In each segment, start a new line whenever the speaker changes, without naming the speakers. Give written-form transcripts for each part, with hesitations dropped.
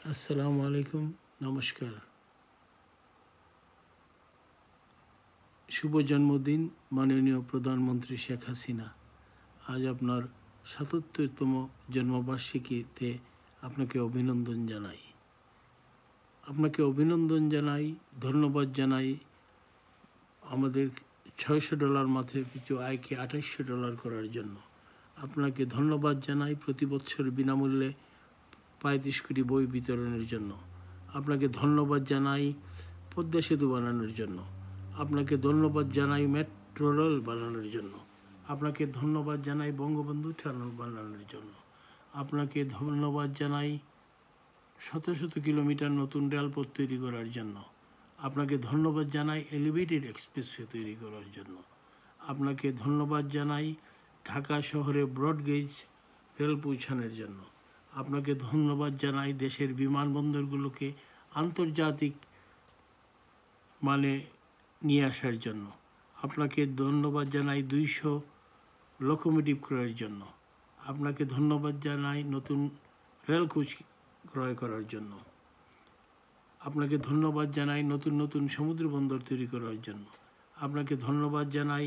আসসালামু আলাইকুম, নমস্কার। শুভ জন্মদিন মাননীয় প্রধানমন্ত্রী শেখ হাসিনা। আজ আপনার ৭৭তম জন্মবার্ষিকীতে আপনাকে অভিনন্দন জানাই। ধন্যবাদ জানাই আমাদের $600 মাথায় পিছু আয়কে $2800 করার জন্য। আপনাকে ধন্যবাদ জানাই প্রতি বছর বিনামূল্যে ৩৫ কোটি বই বিতরণের জন্য। আপনাকে ধন্যবাদ জানাই পদ্মা সেতু বানানোর জন্য। আপনাকে ধন্যবাদ জানাই মেট্রো রেল বানানোর জন্য। আপনাকে ধন্যবাদ জানাই বঙ্গবন্ধু টানেল বানানোর জন্য। আপনাকে ধন্যবাদ জানাই শত শত কিলোমিটার নতুন রেলপথ তৈরি করার জন্য। আপনাকে ধন্যবাদ জানাই এলিভেটেড এক্সপ্রেসওয়ে তৈরি করার জন্য। আপনাকে ধন্যবাদ জানাই ঢাকা শহরে ব্রডগেজ রেল পৌঁছানোর জন্য। আপনাকে ধন্যবাদ জানাই দেশের বিমানবন্দরগুলোকে আন্তর্জাতিক মানে নিয়ে আসার জন্য। আপনাকে ধন্যবাদ জানাই 200 লোকোমোটিভ ক্রয়ের জন্য। আপনাকে ধন্যবাদ জানাই নতুন রেল কোচ ক্রয় করার জন্য। আপনাকে ধন্যবাদ জানাই নতুন নতুন সমুদ্র বন্দর তৈরি করার জন্য। আপনাকে ধন্যবাদ জানাই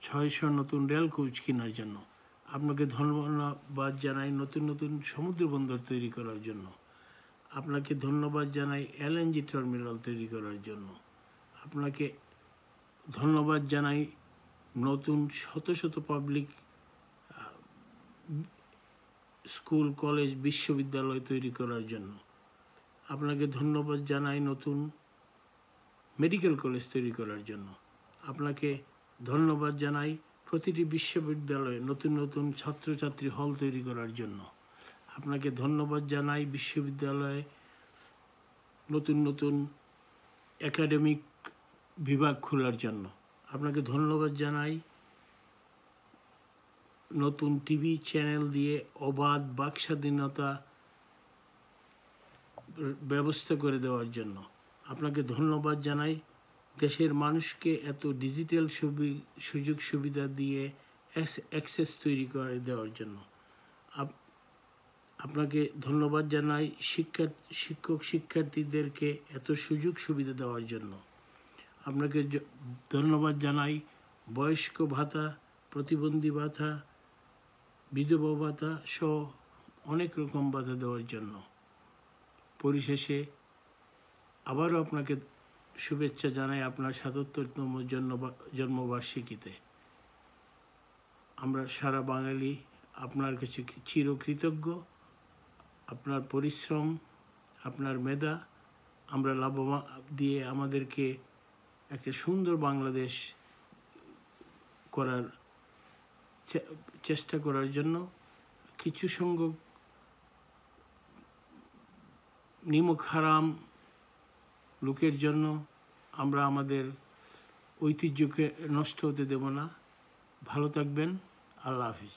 600 নতুন রেল কোচ কেনার জন্য। আপনাকে ধন্যবাদ জানাই নতুন নতুন সমুদ্র বন্দর তৈরি করার জন্য। আপনাকে ধন্যবাদ জানাই LNG টার্মিনাল তৈরি করার জন্য। আপনাকে ধন্যবাদ জানাই নতুন শত শত পাবলিক স্কুল, কলেজ, বিশ্ববিদ্যালয় তৈরি করার জন্য। আপনাকে ধন্যবাদ জানাই নতুন মেডিকেল কলেজ তৈরি করার জন্য। আপনাকে ধন্যবাদ জানাই প্রতিটি বিশ্ববিদ্যালয়ে নতুন নতুন ছাত্রছাত্রী হল তৈরি করার জন্য। আপনাকে ধন্যবাদ জানাই বিশ্ববিদ্যালয়ে নতুন নতুন একাডেমিক বিভাগ খোলার জন্য। আপনাকে ধন্যবাদ জানাই নতুন টিভি চ্যানেল দিয়ে অবাধ বাক স্বাধীনতা ব্যবস্থা করে দেওয়ার জন্য। আপনাকে ধন্যবাদ জানাই দেশের মানুষকে এত ডিজিটাল সুযোগ সুবিধা দিয়ে অ্যাক্সেস তৈরি করে দেওয়ার জন্য। আপনাকে ধন্যবাদ জানাই শিক্ষক শিক্ষার্থীদেরকে এত সুযোগ সুবিধা দেওয়ার জন্য। আপনাকে ধন্যবাদ জানাই বয়স্ক ভাতা, প্রতিবন্ধী ভাতা, বিধবা ভাতা সহ অনেক রকম ভাতা দেওয়ার জন্য। পরিশেষে আবারও আপনাকে শুভেচ্ছা জানাই আপনার ৭৭তম জন্মবার্ষিকীতে। আমরা সারা বাঙালি আপনার কাছে চিরকৃতজ্ঞ। আপনার পরিশ্রম, আপনার মেধা আমরা লাভবান দিয়ে আমাদেরকে একটা সুন্দর বাংলাদেশ করার চেষ্টা করার জন্য কিছু সংখ্যক নিমক হারাম লোকের জন্য আমরা আমাদের ঐতিহ্যকে নষ্ট হতে দেব না। ভালো থাকবেন। আল্লাহ হাফিজ।